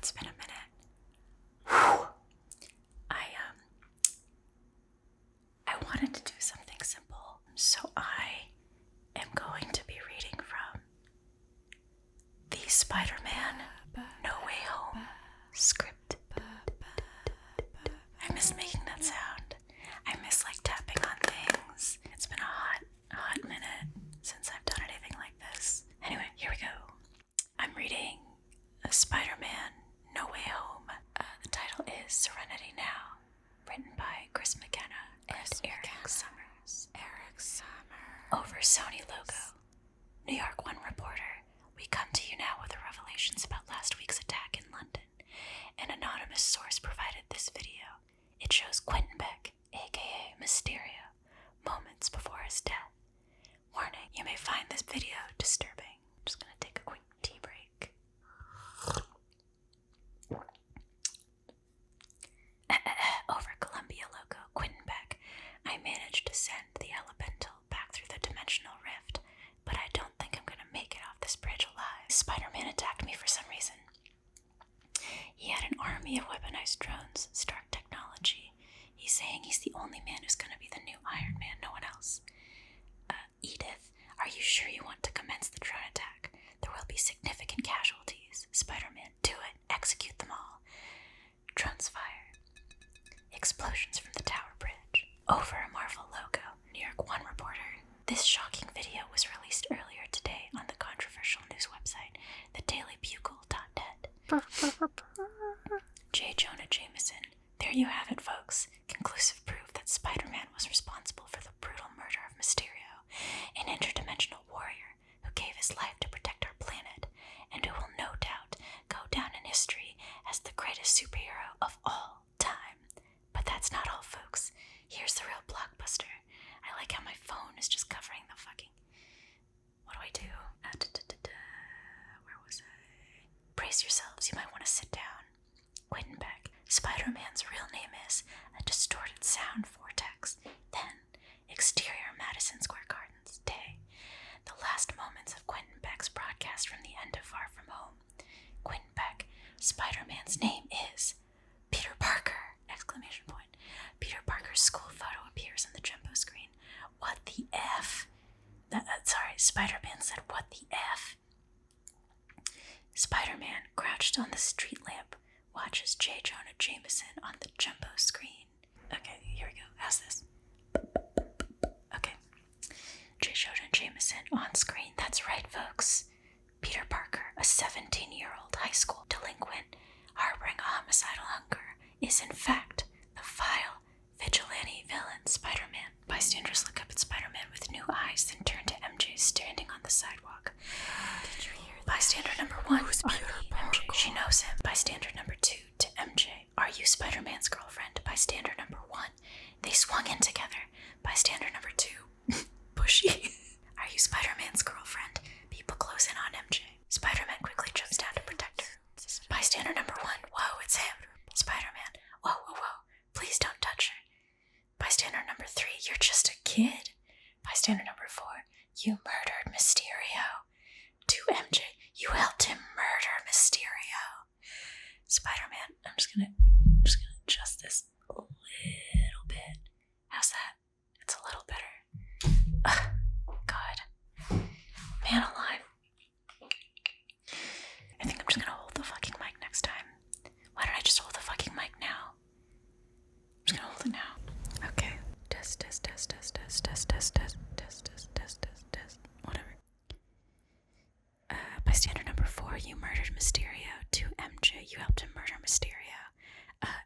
it's been a minute. Whew. I wanted to do something simple, so I am going to be reading from the Spider-Man No Way Home script. I miss making that sound. I miss tapping on things. It's been a hot minute since I've done anything like this. Anyway, here we go. I'm reading Spider-Man No Way Home. The title is Serenity Now, written by Chris McKenna and Eric Summers. Over Sony logo. New York One reporter, we come to you now with the revelations about last week's attack in London. An anonymous source provided this video. It shows Quentin Beck, aka Mysterio, moments before his death. Warning, you may find this video disturbing. I'm just gonna take a quick tea break. Over Columbia logo, Quentin Beck. I managed to send the elemental back through the dimensional rift, but I don't think I'm gonna make it off this bridge alive. Spider-Man attacked me for some reason. He had an army of weaponized drones, Stark technology. He's saying he's the only man who's gonna be the new Iron Man, no one else. Edith, are you sure you want to commence the drone attack? There will be significant casualties. Spider-Man, do it. Execute them all. Drones fire. Explosions from the tower bridge. Over a Marvel logo. New York One reporter. This shocking video was released earlier today on the controversial news website, thedailybugle.net. J. Jonah Jameson. There you have it, folks. Conclusive proof that Spider-Man was responsible for the brutal murder of Mysterio, an interdimensional warrior who gave his life to protect our planet, and who will no doubt go down in history as the greatest superhero of all time. But that's not all, folks. Here's the real blockbuster. I like how my phone is just covering the fucking... What do I do? Where was I? Brace yourselves, you might want to sit down. Quentin Beck. Spider-Man's real name is a distorted sound vortex. Then, exterior Madison Square Gardens, day. The last moments of Quentin Beck's broadcast from the end of Far From Home. Quentin Beck. Spider-Man's name is Peter Parker! Exclamation point. Peter Parker's school photo appears on the jumbo screen. What the F? Spider-Man said, what the F? Spider-Man, crouched on the street lamp, watches J. Jonah Jameson on the jumbo screen. Okay, here we go. How's this? Okay. J. Jonah Jameson on screen. That's right, folks. Peter Parker, a 17-year-old high school delinquent harboring a homicidal hunger, is in fact the vile, vigilante villain Spider-Man. Bystanders look up at Spider-Man with new eyes, then turn to MJ standing on the sidewalk. Did you hear that? Bystander number 1, MJ, she knows him. Bystander number 2, to MJ, are you Spider-Man's girlfriend? Bystander number 1, they swung in together. Bystander number 2, pushy. Are you Spider-Man's girlfriend? People close in on MJ. Spider-Man quickly jumps down to protect her. Bystander number 1, whoa, it's him. Spider-Man, whoa, please don't touch her. Bystander number 3, you're just a kid. Bystander number 4, you murdered Mysterio. To MJ, you helped him murder Mysterio. Spider-Man, I'm just gonna adjust this a little bit. How's that? It's a little better. God. Man alive. I think I'm just gonna hold the fucking mic next time. Why don't I just hold the fucking mic now? I'm just gonna hold it now. Okay. Test. Whatever. Bystander number 4, you murdered Mysterio. To MJ, you helped him murder Mysterio.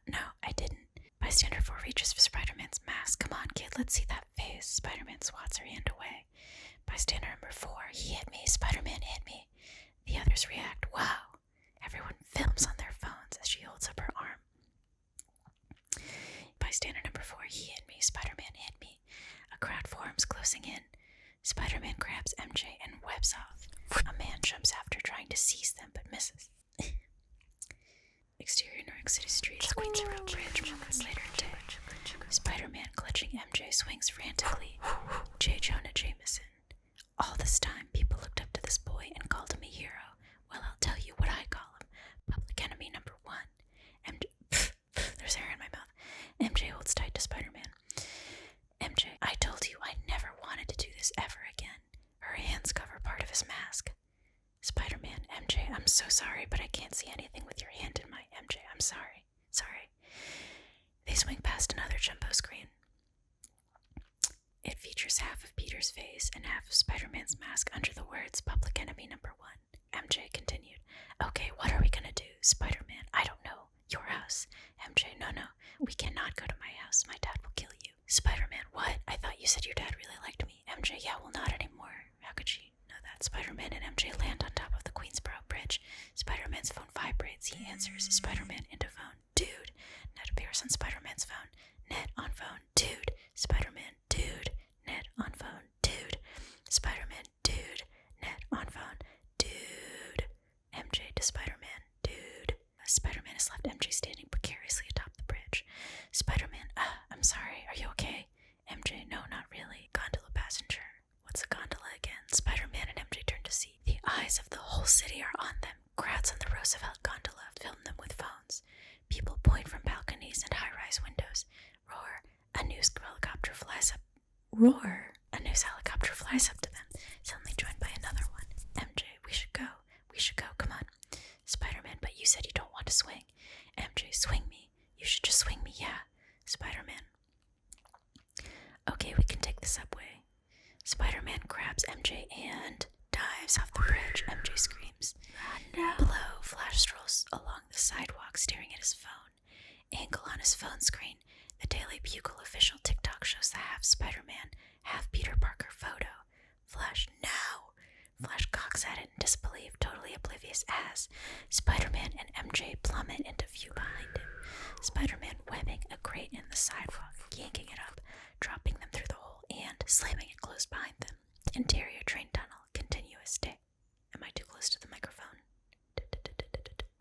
No, I didn't. Bystander 4 reaches for Spider-Man's mask. Come on, kid, let's see that face. Spider-Man swats her hand away. Bystander number 4, he hit me. Spider-Man hit me. The others react. Wow. Everyone films on their phones as she holds up her arm. Bystander number 4, he hit me. Spider-Man hit me. A crowd forms, closing in. Spider-Man grabs MJ and webs off. A man jumps after, trying to seize them, but misses. Exterior New York City streets, Queens Road Bridge, moments later day. Spider-Man clutching MJ swings frantically. J. Jonah Jameson. All this time, people looked up to this boy and called him a hero. Well, I'll tell you what I call him. Public enemy number I'm so sorry, but I can't see anything with your hand in my MJ. I'm sorry. Sorry. They swing past another jumbo screen. It features half of Peter's face and half of Spider-Man's mask under the words Public Enemy Number 1. MJ continued. Okay, what are we gonna do? Spider-Man, I don't know. Your house. MJ, no. We cannot go to my house. My dad will kill you. Spider-Man, what? I thought you said your dad really liked me. MJ, yeah, well, not anymore. How could she know that? Spider-Man and MJ land on top of the Queensboro Bridge. Spider-Man's phone vibrates. He answers. Spider-Man into phone. Dude. Ned appears on Spider-Man's phone. Ned on phone. Dude. Spider-Man. Dude. Ned on phone. Dude. Spider-Man. Dude. Ned on phone. Dude. MJ to Spider-Man. Dude. Spider-Man has left MJ standing precariously atop the bridge. Spider-Man, I'm sorry. Are you okay? MJ, no, not really. Gondola passenger. What's a gondola again? Spider-Man and MJ turn to see. The eyes of the whole city are on them. Crowds on the Roosevelt gondola film them with phones. People point from balconies and high-rise windows. Roar. A news helicopter flies up. Roar. A news helicopter flies up to them, suddenly joined by another one. MJ, we should go. We should go. Come on. Spider-Man, but you said you don't want to swing. MJ, swing me. You should just swing me, yeah. Spider-Man. Okay, we can take the subway. Spider-Man grabs MJ and dives off the bridge. MJ screams. Below, Flash strolls along the sidewalk staring at his phone. Angle on his phone screen. The Daily Bugle official TikTok shows the half Spider-Man, half Peter Parker photo. Flash, now! Flash cocks at it in disbelief, totally oblivious as Spider-Man and MJ plummet into view behind him. Spider-Man webbing a crate in the sidewalk, yanking it up, dropping them through the hole, and slamming it closed behind them. Interior train tunnel, continuous day. Am I too close to the microphone?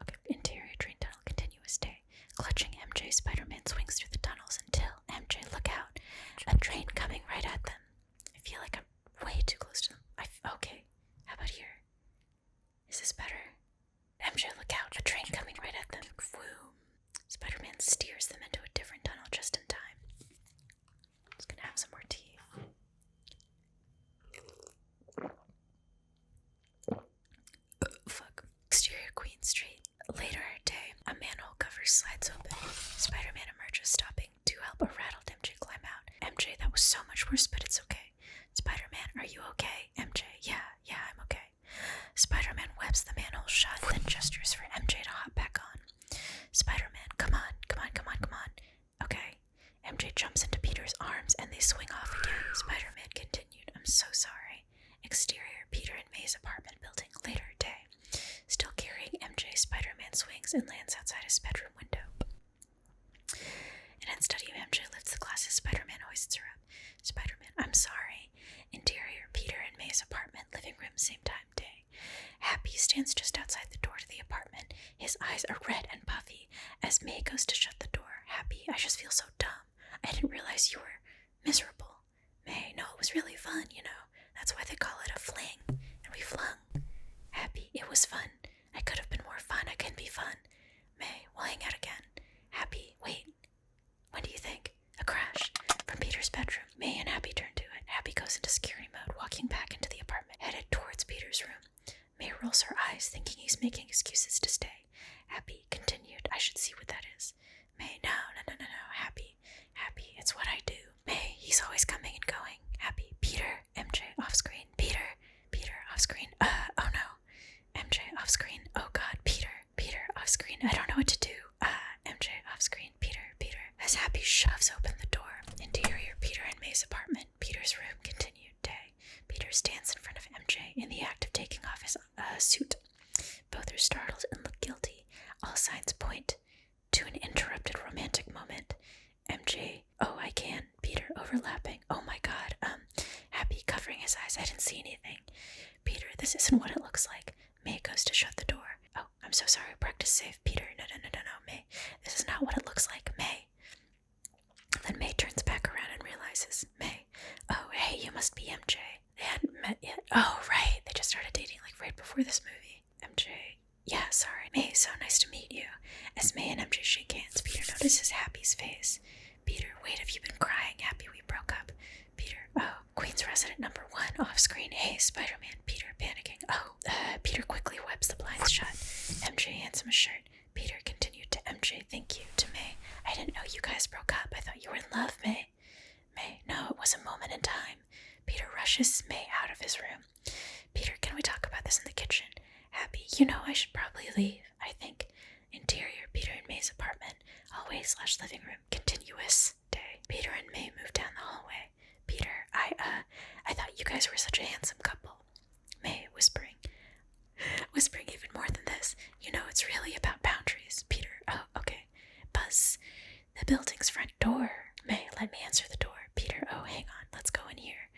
Okay. Interior train tunnel, continuous day. Clutching MJ, Spider-Man swings through the tunnels until MJ, look out. A train coming right at them. I feel like I'm way too close to them. Okay. How about here? Is this better? MJ, look out. A train coming right at them. Boom. Spider-Man steers them into a different tunnel just in time. Just gonna have some more tea. Fuck. Exterior Queen Street. Later day, a manhole cover slides open. Spider-Man emerges, stopping to help a rattled MJ climb out. MJ, that was so much worse, but it's okay. Spider-Man, are you okay? MJ, yeah, I'm okay. Spider-Man webs the manhole shut, then gestures for MJ to hop back on. Spider-Man, come on. Okay. MJ jumps into Peter's arms and they swing off again. Spider-Man continued, I'm so sorry. Exterior, Peter and May's apartment building, later day. Still carrying MJ, Spider-Man swings and lands outside his bedroom window. An unsteady MJ lifts the glasses. Spider-Man hoists her up. Spider-Man, I'm sorry. Interior, Peter and May's apartment, living room, same time, day. Happy stands just outside the door to the apartment. His eyes are red and puffy as May goes to shut the door. Happy, I just feel so dumb. I didn't realize you were miserable. May, no, it was really fun, you know. That's why they call it a fling. And we flung. Happy, it was fun. I could have been more fun. I can be fun. May, we'll hang out again. Happy, wait. When do you think? A crash. From Peter's bedroom. May and Happy turn to it. Happy goes into security mode, walking back into the apartment, headed towards Peter's room. May rolls her eyes, thinking he's making excuses to stay. Happy continued, I should see what that is. May, no. Happy, it's what I do. May, he's always coming and going. Happy, Peter, MJ, off screen. Peter, off screen. Oh no. MJ, off screen. Oh god, Peter, off screen. I don't know what to do. MJ, off screen. Peter. As Happy shoves open the door. Interior, Peter and May's apartment. Peter's room, continued day. Peter stands in front of MJ in the act of taking off his suit. Both are startled and look guilty. All signs point to an interrupted romantic moment. MJ, oh, I can. Peter, overlapping. Oh my god. Happy, covering his eyes. I didn't see anything. Peter, this isn't what it looks like. May goes to shut the door. Oh, I'm so sorry. Practice safe. Peter, no, May. This is not what it looks like. May. Then May turns back around and realizes, May, oh, hey, you must be MJ. They hadn't met yet. Oh, right. They just started dating like right before this movie. MJ, yeah, sorry. May, so nice to meet you. As May and MJ shake hands, Peter notices Happy's face. Peter, wait, have you been crying? Happy, we broke up. Peter, oh, Queen's resident number 1, off screen. Hey, Spider-Man. Peter, panicking. Oh, Peter quickly webs the blinds shut. I should probably leave. I think. Interior, Peter and May's apartment. Hallway/living room. Continuous day. Peter and May moved down the hallway. Peter, I thought you guys were such a handsome couple. May, whispering even more than this. It's really about boundaries. Peter, oh, okay. Buzz, the building's front door. May, let me answer the door. Peter, oh, hang on, let's go in here.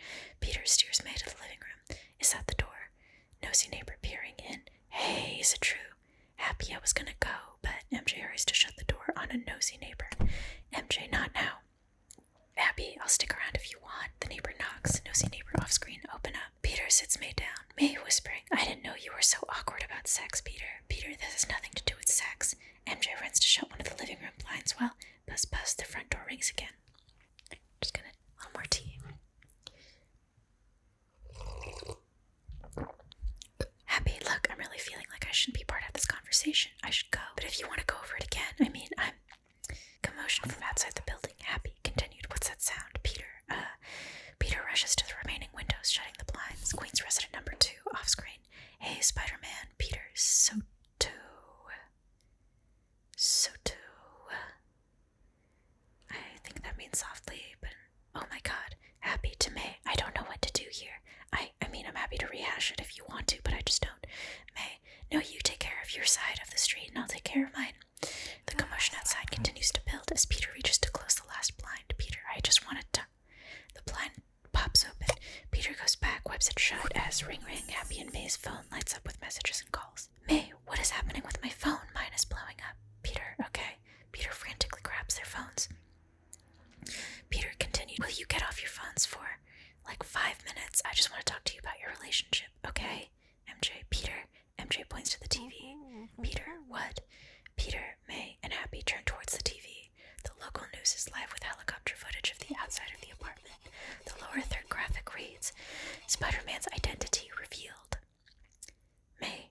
Peter steers May to the living room. Is that the door? Nosy neighbor peering in. Hey, is it true? Happy I was gonna go, but MJ hurries to shut the door on a nosy neighbor. MJ, not now. Abby, I'll stick around if you want. The neighbor knocks. Nosy neighbor off screen. Open up. Peter sits May down. May whispering, I didn't know you were so awkward about sex, Peter. Peter, this has nothing to do with sex. MJ runs to shut one of the living room blinds. Well, buzz buzz, the front door rings again. Just gonna, a little more tea. Happy, look, I'm really feeling like I shouldn't be part of this conversation. I should go. But if you want to go over it again, I'm... Commotion from outside the building. Happy continued. What's that sound? Peter rushes to the remaining windows, shutting the blinds. Queen's resident number 2, off screen. Hey, Spider-Man. Peter, so too. I think that means softly, but oh my god. Happy to May. I don't know what to do here. I'm happy to rehash it if you want to, but I just don't. May, no, you take care of your side of the street and I'll take care of mine. The commotion outside continues to build as Peter reaches to close the last blind. Peter, I just wanted to... The blind pops open. Peter goes back, wipes it shut as ring. Happy and May's phone lights up with messages and calls. May, what is happening with my phone? Mine is blowing up. Peter, okay. Peter frantically grabs their phones. Peter continued, will you get off your phones for, 5 minutes? I just want to talk to you about your relationship, okay? MJ, Peter. MJ points to the TV. Peter, what? Peter, May, and Happy turn towards the TV. The local news is live with helicopter footage of the outside of the apartment. The lower third graphic reads, Spider-Man's identity revealed. May.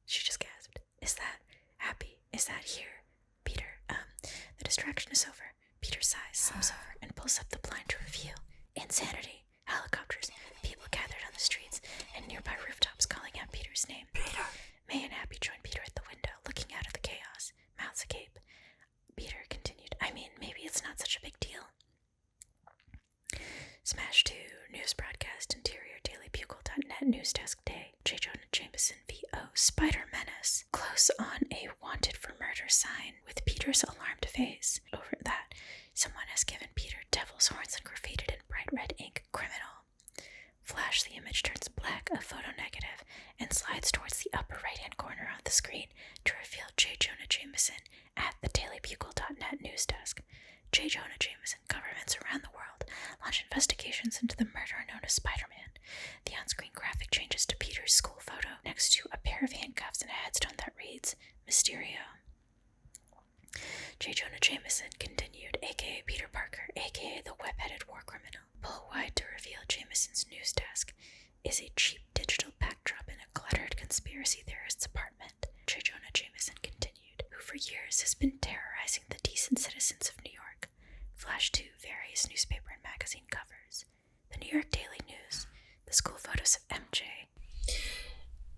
She just gasped. Is that Happy? Is that here? Peter, the distraction is over. Peter sighs, slumps over, and pulls up the blind to reveal. Insanity. Helicopters. People gathered on the streets and nearby rooftops calling out Peter's name. Peter. May and Happy join Peter at the window, looking out of the chaos. Mouths agape. Peter continued, maybe it's not such a big deal. Smash 2, news broadcast, interior, dailybugle.net, news desk day. J. Jonah Jameson, V.O., Spider Menace. Close on a wanted for murder sign with Peter's alarmed face. Over that, someone has given Peter devil's horns and graffitied in bright red ink, criminal. Flash, the image turns black, a photo negative, and slides towards the upper right-hand corner of the screen to reveal J. Jonah Jameson at the dailybugle.net news desk. J. Jonah Jameson, governments around the world launch investigations into the murderer known as Spider-Man. The on-screen graphic changes to Peter's school photo next to a pair of handcuffs and a headstone that reads, Mysterio. J. Jonah Jameson continued, a.k.a. Peter Parker, a.k.a. the web-headed war criminal. Pull wide to reveal Jameson's news desk is a cheap digital backdrop in a cluttered conspiracy theorist's apartment. J. Jonah Jameson continued, who for years has been terrorizing the decent citizens of New York. Flash to various newspaper and magazine covers. The New York Daily News. The school photos of MJ.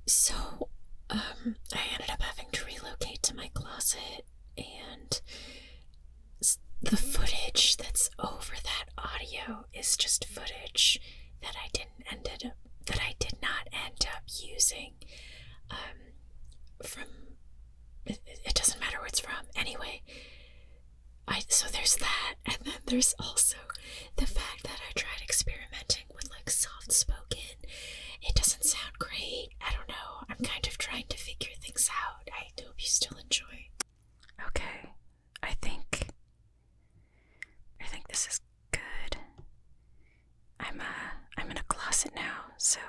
So, I ended up having to relocate to my closet, and the footage that's over that audio is just footage that I did not end up using. From it doesn't matter where it's from. Anyway, so there's that, and then there's also the fact that I tried experimenting with soft spoken. It doesn't sound great. I don't know. I'm kind of trying to figure things out. I hope you still enjoy. Okay, I think this is good. I'm in a closet now, so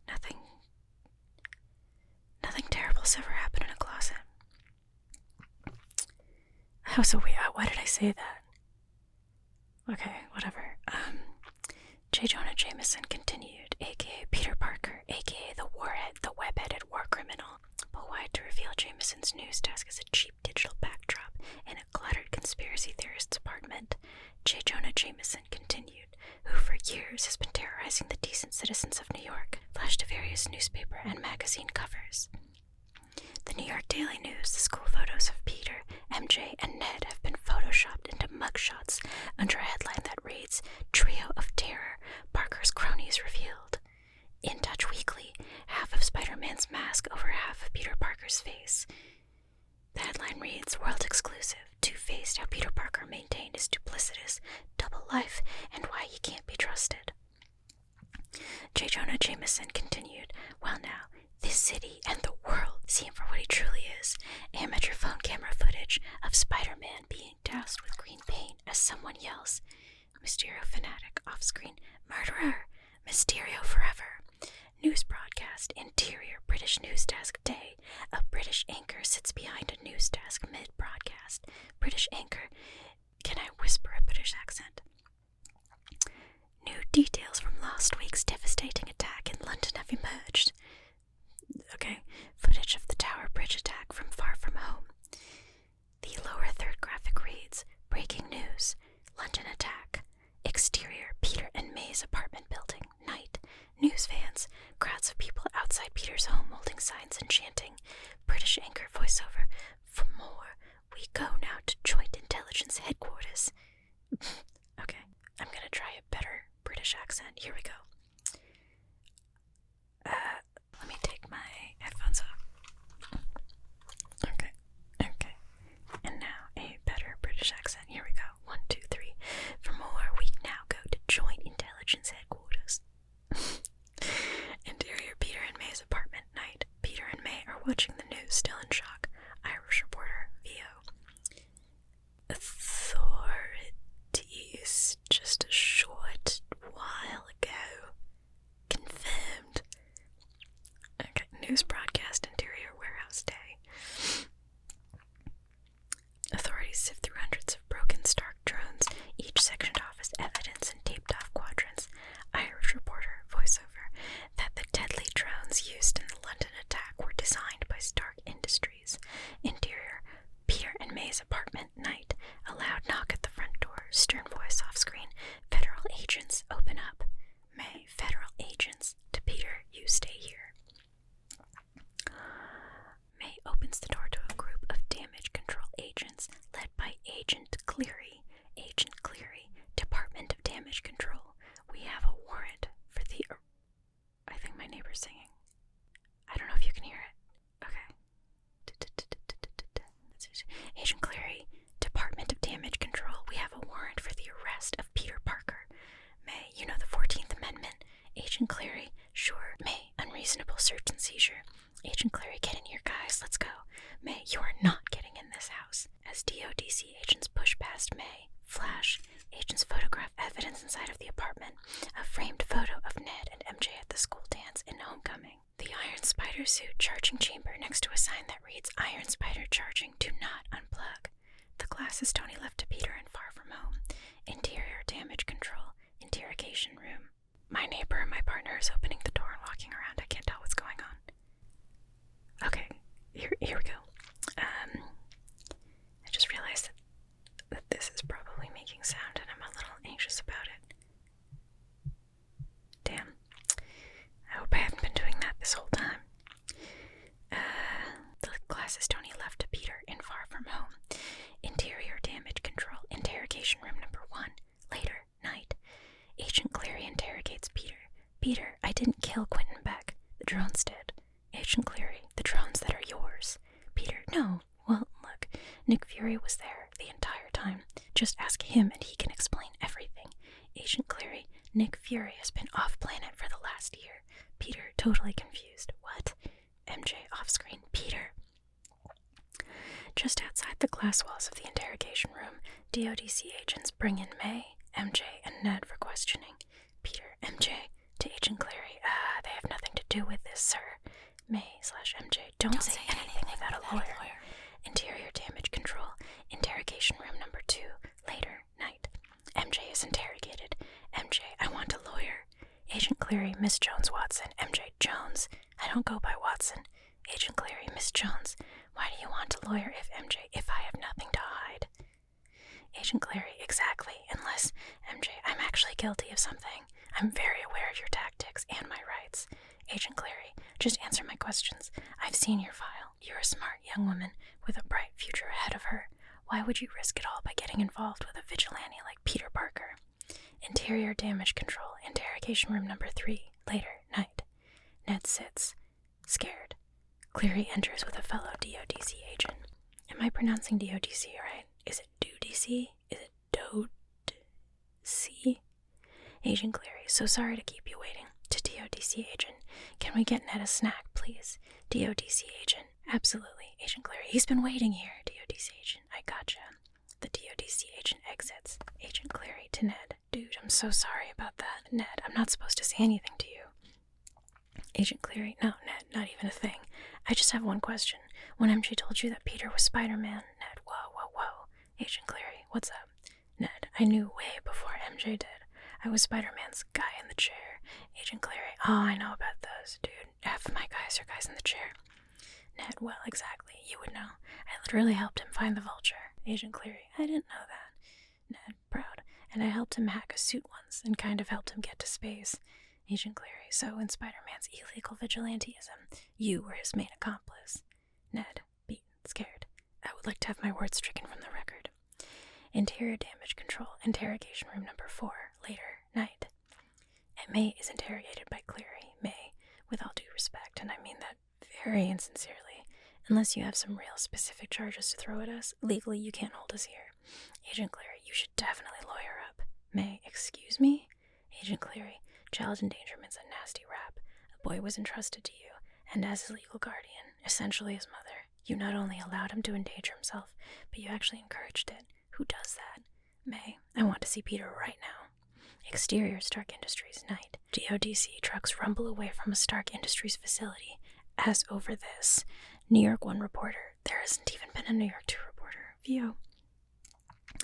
nothing terrible's ever happened in a closet. Oh, so why did I say that? Okay, whatever. J. Jonah Jameson continued, a.k.a. Peter Parker, a.k.a. the web-headed war criminal. Pull wide to reveal Jameson's news desk as a cheap digital backdrop in a cluttered conspiracy theorist's apartment. J. Jonah Jameson continued, who for years has been terrorizing the decent citizens of New York. Flash to various newspaper and magazine covers. The New York Daily News, the school photos of Peter, MJ, and Ned have been photoshopped into mugshots under a headline that reads, "Trio of Terror, Parker's Cronies Revealed." In Touch Weekly, half of Spider-Man's mask over half of Peter Parker's face. The headline reads, "World exclusive, Two-Faced, how Peter Parker maintained his duplicitous double life and why he can't be trusted." J. Jonah Jameson continued, "Well now, this city and the world see him for what he truly is. Amateur phone camera footage of Spider-Man being doused with green paint as someone yells, 'Mysterio fanatic, off-screen, murderer, Mysterio forever.' News broadcast, interior British news desk day. A British anchor sits behind a news desk mid-broadcast. British anchor, can I whisper a British accent? New details from last week's devastating attack in London have emerged." Okay, footage of the Tower Bridge attack from Far From Home. The lower third graphic reads, "Breaking news, London attack. Exterior, Peter and May's apartment building, night. News vans, crowds of people outside Peter's home holding signs and chanting. British anchor voiceover, for more, we go now to Joint Intelligence Headquarters." Okay, I'm gonna try a better British accent. Here we go. Let me take my headphones off. Okay. And now a better British accent. Here we go. 1, 2, 3. For more, we now go to Joint Intelligence Headquarters. Interior, Peter and May's apartment, night. Peter and May are watching the news, still in shock. Irish reporter, VO. Authorities just a short while ago confirmed. Okay, news broadcast, interior warehouse day. Authorities sift through hundreds of broken Stark drones, each sectioned off as evidence and taped off quadrants. Irish reporter, voiceover, that the deadly drones used in the London attack were designed by Stark Industries. Interior, Peter and May's apartment, night. A loud knock at the front door, stern voice off screen. Federal agents, open up. May, federal agents. To Peter, you stay here. May opens the door to a group of damage control agents led by Agent Cleary. Agent Cleary, Department of Damage Control. We have a warrant for the... I think my neighbor's singing. I don't know if you can hear it. Okay. Agent Cleary, Department of Damage Control. We have a warrant for the arrest of Peter Parker. May, you know the 14th Amendment. Agent Cleary, sure. May, unreasonable search and seizure. Agent Cleary, get in here, guys. Let's go. May, you are not getting in this house. As DODC agents push past May, flash. Agents photograph evidence inside of the apartment. A framed photo of Ned and MJ at the school dance in Homecoming. The Iron Spider suit charging chamber next to a sign that reads, "Iron Spider charging, do not unplug." The glasses Tony left to Peter and Far From Home. Interior damage control. Interrogation room. My neighbor and my partner is opening the door and walking around. I can't tell what's going on. Okay, here we go. I just realized that this is probably making sound and I'm a little anxious about it. Damn. I hope I haven't been doing that this whole time. The glasses Tony left to Peter in Far From Home. Interior damage control. Interrogation room number 1. Later, night. Agent Cleary interrogates Peter. Peter, I didn't kill Quentin Beck. The drones did. Agent Cleary, the drones that are yours. Peter, no. Well, look, Nick Fury was there the entire time. Just ask him and he can explain everything. Agent Cleary, Nick Fury has been off-planet for the last year. Peter, totally confused. What? MJ off-screen. Peter. Just outside the glass walls of the interrogation room, DODC agents bring in May, MJ, and Ned for questioning. Peter, MJ, to Agent Cleary, they have nothing to do with this, sir. May/MJ, don't say anything without a lawyer. Interior damage control. Interrogation room number 2. Later, night. MJ is interrogated. MJ, I want a lawyer. Agent Cleary, Miss Jones Watson. MJ, Jones. I don't go by Watson. Agent Cleary, Miss Jones. Why do you want a lawyer if I have nothing to hide? Agent Cleary, exactly. Unless, MJ, I'm actually guilty of something. I'm very aware of your tactics and my rights. Agent Clary, just answer my questions. I've seen your file. You're a smart young woman with a bright future ahead of her. Why would you risk it all by getting involved with a vigilante like Peter Parker? Interior damage control, interrogation room number 3, later, night. Ned sits, scared. Cleary enters with a fellow DODC agent. Am I pronouncing DODC right? Is it DODC? Is it DODC? Agent Cleary, so sorry to keep you waiting. To DODC agent, can we get Ned a snack, please? DODC agent, absolutely. Agent Cleary, he's been waiting here. DODC agent, I gotcha. The DODC agent exits. Agent Cleary to Ned. Dude, I'm so sorry about that. Ned, I'm not supposed to say anything to you. Agent Cleary, no, Ned, not even a thing. I just have one question. When MJ told you that Peter was Spider-Man, Ned, whoa. Agent Cleary, what's up? Ned, I knew way before MJ did. I was Spider-Man's guy in the chair. Agent Cleary, oh, I know about those, dude. Half of my guys are guys in the chair. Ned, well, exactly. You would know. I literally helped him find the Vulture. Agent Cleary, I didn't know that. Ned, proud. And I helped him hack a suit once and kind of helped him get to space. Agent Cleary, so in Spider-Man's illegal vigilantism, you were his main accomplice. Ned, beaten, scared. I would like to have my words stricken from the record. Interior damage control, interrogation room number 4, later, night. May is interrogated by Cleary. May, with all due respect, and I mean that very insincerely, unless you have some real specific charges to throw at us, legally you can't hold us here. Agent Cleary, you should definitely lawyer up. May, excuse me? Agent Cleary, child endangerment's a nasty rap. A boy was entrusted to you, and as his legal guardian, essentially his mother, you not only allowed him to endanger himself, but you actually encouraged it. Who does that? May, I want to see Peter right now. Exterior Stark Industries, night. DODC trucks rumble away from a Stark Industries facility. As over this, New York 1 reporter. There hasn't even been a New York 2 reporter. VO.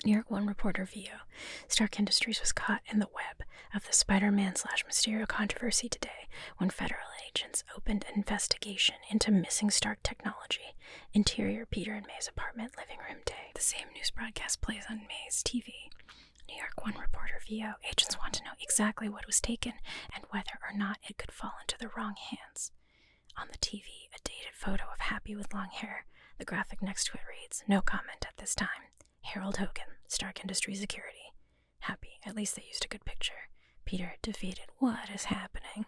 New York 1 reporter VO. Stark Industries was caught in the web of the Spider-Man/Mysterio controversy today when federal agents opened an investigation into missing Stark technology. Interior Peter and May's apartment, living room day. The same news broadcast plays on May's TV. New York 1 reporter VO. Agents want to know exactly what was taken and whether or not it could fall into the wrong hands. On the TV, a dated photo of Happy with long hair. The graphic next to it reads, no comment at this time. Harold Hogan, Stark Industries Security. Happy, at least they used a good picture. Peter, defeated. What is happening?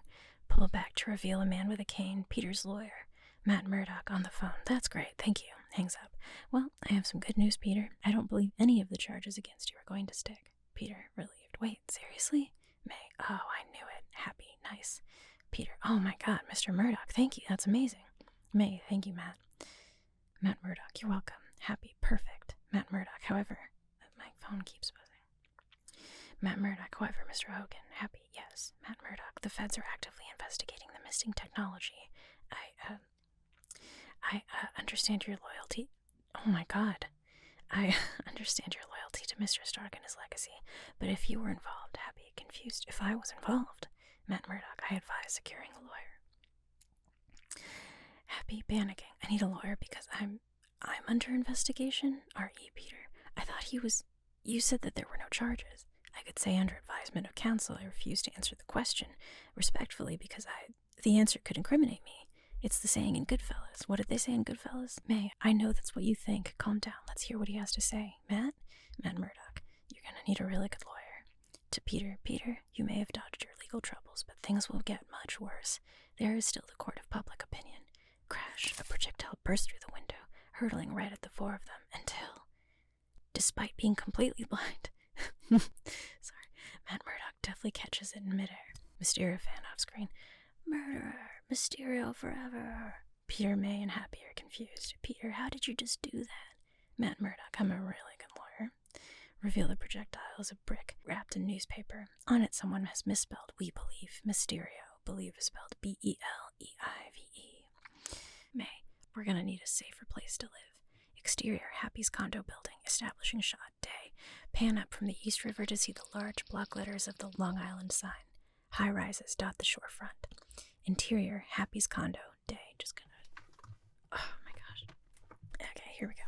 Pull back to reveal a man with a cane, Peter's lawyer. Matt Murdock on the phone. That's great, thank you. Hangs up. Well, I have some good news, Peter. I don't believe any of the charges against you are going to stick. Peter, relieved. Wait, seriously? May, oh, I knew it. Happy, nice. Peter, oh my god, Mr. Murdock, thank you, that's amazing. May, thank you, Matt. Matt Murdock, you're welcome. Happy, perfect. Matt Murdock, however, my phone keeps buzzing. Matt Murdock, however, Mr. Hogan, Happy, yes. Matt Murdock, the feds are actively investigating the missing technology. I understand your loyalty. Oh my god. I understand your loyalty to Mr. Stark and his legacy, but if you were involved, Happy, confused, if I was involved, Matt Murdock, I advise securing a lawyer. Happy, panicking. I need a lawyer because I'm under investigation. R.E. Peter. I thought you said that there were no charges. I could say under advisement of counsel I refuse to answer the question, respectfully, because the answer could incriminate me. It's the saying in Goodfellas. What did they say in Goodfellas? May, I know that's what you think. Calm down. Let's hear what he has to say. Matt Murdock, you're gonna need a really good lawyer. To Peter, you may have dodged your legal troubles, but things will get much worse. There is still the court of public opinion. Crash, a projectile burst through the window, hurtling right at the 4 of them, until, despite being completely blind, sorry, Matt Murdock deftly catches it in midair. Mysterio fan off screen. Murderer, Mysterio forever. Peter, May, and Happy are confused. Peter, how did you just do that? Matt Murdock, I'm a really good lawyer. Reveal the projectile as a brick wrapped in newspaper. On it, someone has misspelled we believe. Mysterio. Believe is spelled Believe. May, we're gonna need a safer place to live. Exterior, Happy's condo building. Establishing shot. Day. Pan up from the East River to see the large block letters of the Long Island sign. High rises dot the shorefront. Interior, Happy's condo. Day. Just gonna... Oh my gosh. Okay, here we go.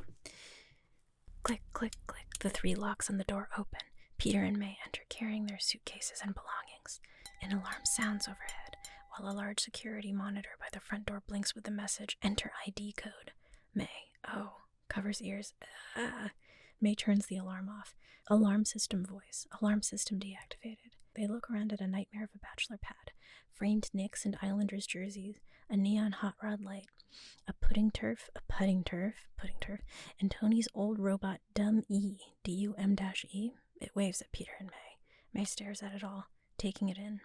Click, click, click. The 3 locks on the door open. Peter and May enter carrying their suitcases and belongings. An alarm sounds overhead. while a large security monitor by the front door blinks with the message, "Enter ID code." May. Oh. Covers ears. May turns the alarm off. Alarm system voice. Alarm system deactivated. They look around at a nightmare of a bachelor pad. Framed Knicks and Islanders jerseys. A neon hot rod light. A putting turf, and Tony's old robot Dumb-E, D-U-M-E. It waves at Peter and May. May stares at it all, taking it in.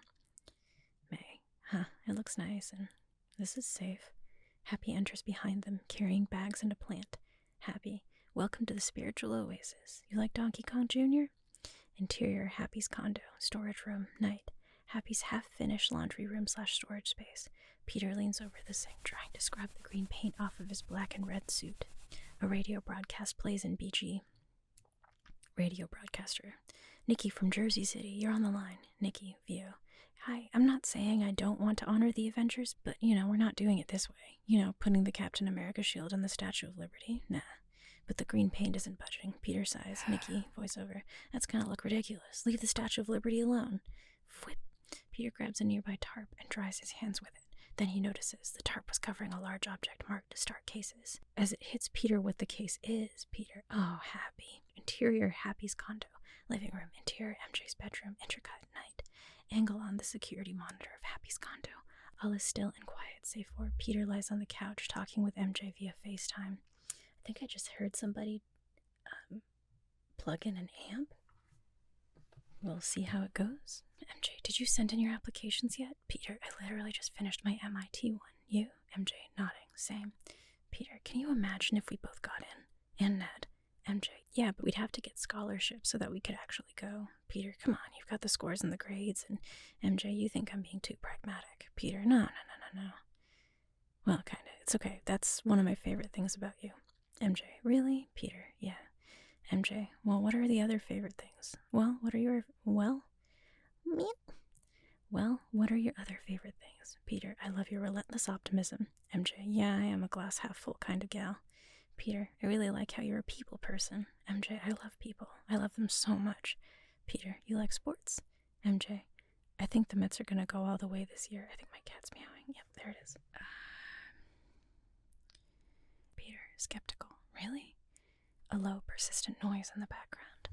May. It looks nice, and this is safe. Happy enters behind them, carrying bags and a plant. Happy. Welcome to the spiritual oasis. You like Donkey Kong Jr.? Interior, Happy's condo, storage room, night. Happy's half-finished laundry room / storage space. Peter leans over the sink, trying to scrub the green paint off of his black and red suit. A radio broadcast plays in BG. Radio broadcaster. Nikki from Jersey City, you're on the line. Nikki, view. Hi, I'm not saying I don't want to honor the Avengers, but, we're not doing it this way. Putting the Captain America shield on the Statue of Liberty? Nah. But the green paint isn't budging. Peter sighs. Nikki, voiceover. That's gonna look ridiculous. Leave the Statue of Liberty alone. Whip. Peter grabs a nearby tarp and dries his hands with it. Then he notices the tarp was covering a large object marked Start Cases. As it hits Peter what the case is, Peter. Oh, Happy. Interior, Happy's condo. Living room. Interior, MJ's bedroom. Intercut, night. Angle on the security monitor of Happy's condo. All is still and quiet, save for Peter lies on the couch talking with MJ via FaceTime. I think I just heard somebody plug in an amp. We'll see how it goes. MJ, did you send in your applications yet? Peter, I literally just finished my MIT one. You? MJ, nodding. Same. Peter, can you imagine if we both got in? And Ned. MJ, yeah, but we'd have to get scholarships so that we could actually go. Peter, come on, you've got the scores and the grades. And MJ, you think I'm being too pragmatic. Peter, no. Well, kinda. It's okay. That's one of my favorite things about you. MJ, really? Peter, yeah. MJ, well, what are the other favorite things? Well, what are your... Well, what are your other favorite things? Peter, I love your relentless optimism. MJ, yeah, I am a glass half full kind of gal. Peter, I really like how you're a people person. MJ, I love people. I love them so much. Peter, you like sports? MJ, I think the Mets are going to go all the way this year. I think my cat's meowing. Yep, there it is. Peter, skeptical. Really? A low, persistent noise in the background.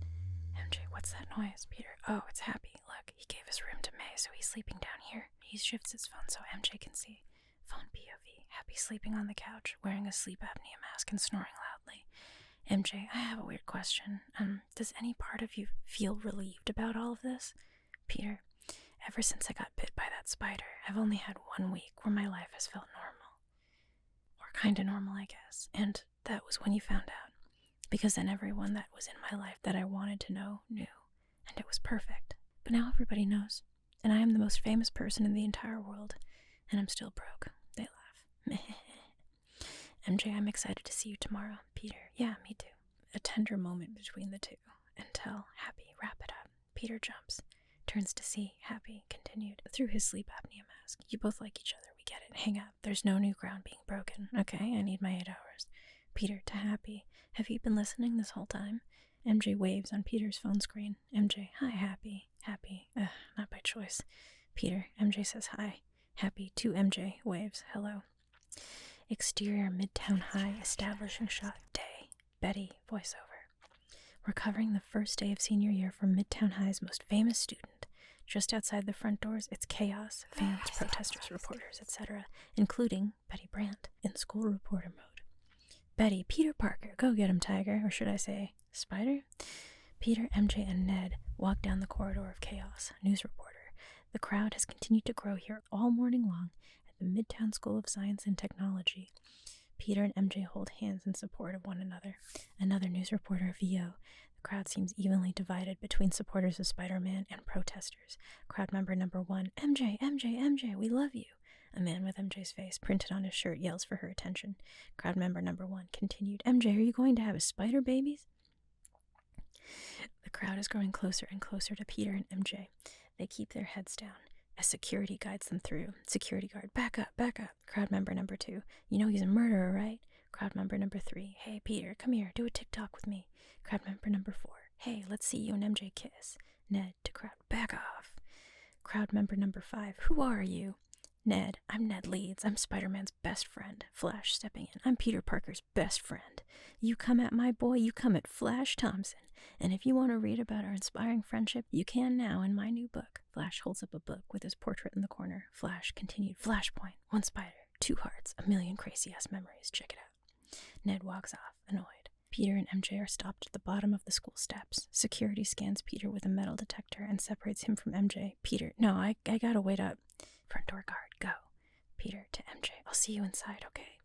MJ, what's that noise? Peter, oh, it's Happy. Look, he gave his room to May, so he's sleeping down here. He shifts his phone so MJ can see. Phone POV. Happy sleeping on the couch, wearing a sleep apnea mask and snoring loudly. MJ, I have a weird question. Does any part of you feel relieved about all of this? Peter, ever since I got bit by that spider, I've only had 1 week where my life has felt normal. Or kinda normal, I guess. And that was when you found out. Because then everyone that was in my life that I wanted to know knew. And it was perfect. But now everybody knows. And I am the most famous person in the entire world. And I'm still broke. They laugh. MJ, I'm excited to see you tomorrow. Peter, yeah, me too. A tender moment between the two. Until Happy, wrap it up. Peter jumps. Turns to see Happy, continued. Through his sleep apnea mask. You both like each other. We get it. Hang up. There's no new ground being broken. Okay, I need my 8 hours. Peter to Happy. Have you been listening this whole time? MJ waves on Peter's phone screen. MJ, hi, Happy. Happy. Not by choice. Peter. MJ says hi. Happy to MJ. Waves. Hello. Exterior Midtown High establishing shot. Day. Betty. Voiceover. We're covering the first day of senior year for Midtown High's most famous student. Just outside the front doors, it's chaos. Fans, protesters, reporters, etc., including Betty Brandt in school reporter mode. Betty, Peter Parker, go get him, Tiger, or should I say, Spider? Peter, MJ, and Ned walk down the corridor of chaos. News reporter. The crowd has continued to grow here all morning long at the Midtown School of Science and Technology. Peter and MJ hold hands in support of one another. Another news reporter, VO. The crowd seems evenly divided between supporters of Spider-Man and protesters. Crowd member number 1, MJ, we love you. A man with MJ's face printed on his shirt yells for her attention. Crowd member number 1 continued, MJ, are you going to have a spider babies? The crowd is growing closer and closer to Peter and MJ. They keep their heads down as security guides them through. Security guard, back up. Crowd member number 2, you know he's a murderer, right? Crowd member number 3, hey, Peter, come here, do a TikTok with me. Crowd member number 4, hey, let's see you and MJ kiss. Ned to crowd, back off. Crowd member number 5, who are you? Ned, I'm Ned Leeds. I'm Spider-Man's best friend. Flash stepping in. I'm Peter Parker's best friend. You come at my boy, you come at Flash Thompson. And if you want to read about our inspiring friendship, you can now in my new book. Flash holds up a book with his portrait in the corner. Flash continued. Flashpoint. 1 spider. 2 hearts. 1,000,000 crazy-ass memories. Check it out. Ned walks off, annoyed. Peter and MJ are stopped at the bottom of the school steps. Security scans Peter with a metal detector and separates him from MJ. Peter, no, I gotta wait up. Front door guard, go. Peter to MJ, I'll see you inside, okay?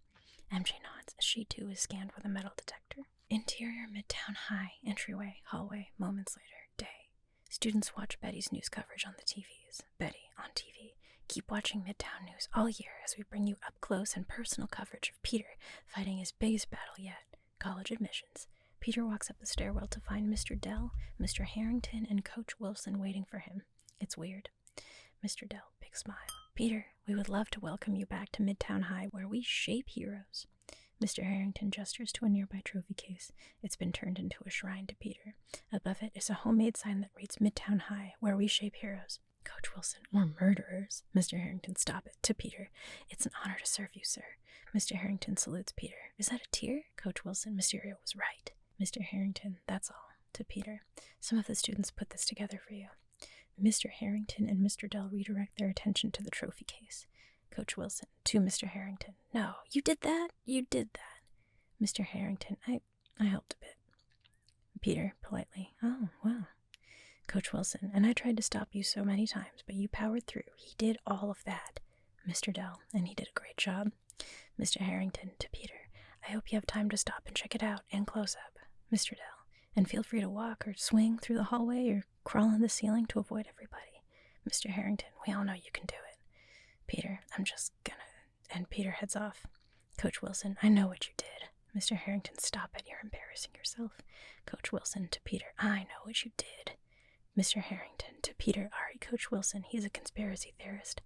MJ nods as she too is scanned with a metal detector. Interior Midtown High, entryway, hallway, moments later, day. Students watch Betty's news coverage on the TVs. Betty, on TV. Keep watching Midtown News all year as we bring you up close and personal coverage of Peter fighting his biggest battle yet. College admissions. Peter walks up the stairwell to find Mr. Dell, Mr. Harrington, and Coach Wilson waiting for him. It's weird. Mr. Dell, big smile. Peter, we would love to welcome you back to Midtown High, where we shape heroes. Mr. Harrington gestures to a nearby trophy case. It's been turned into a shrine to Peter. Above it is a homemade sign that reads Midtown High, where we shape heroes. Coach Wilson, or murderers. Mr. Harrington, stop it. To Peter, it's an honor to serve you, sir. Mr. Harrington salutes Peter. Is that a tear? Coach Wilson, Mysterio was right. Mr. Harrington, that's all. To Peter, some of the students put this together for you. Mr. Harrington and Mr. Dell redirect their attention to the trophy case. Coach Wilson, to Mr. Harrington. No, you did that? You did that. Mr. Harrington, I helped a bit. Peter, politely, oh, wow. Coach Wilson, and I tried to stop you so many times, but you powered through. He did all of that. Mr. Dell, and he did a great job. Mr. Harrington, to Peter, I hope you have time to stop and check it out, and close up. Mr. Dell, and feel free to walk or swing through the hallway or crawl on the ceiling to avoid everybody. Mr. Harrington, we all know you can do it. Peter, I'm just gonna... And Peter heads off. Coach Wilson, I know what you did. Mr. Harrington, stop it, you're embarrassing yourself. Coach Wilson, to Peter, I know what you did. Mr. Harrington, to Peter, Ari, Coach Wilson, he's a conspiracy theorist.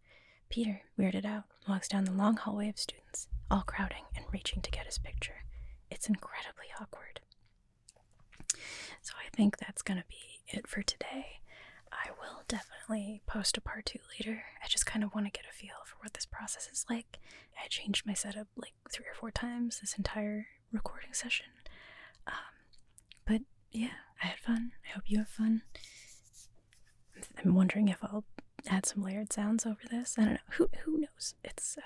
Peter, weirded out, walks down the long hallway of students, all crowding and reaching to get his picture. It's incredibly awkward. So I think that's going to be it for today. I will definitely post a part 2 later. I just kind of want to get a feel for what this process is like. I changed my setup like 3 or 4 times this entire recording session. But yeah, I had fun. I hope you have fun. I'm wondering if I'll add some layered sounds over this. I don't know. Who knows? It's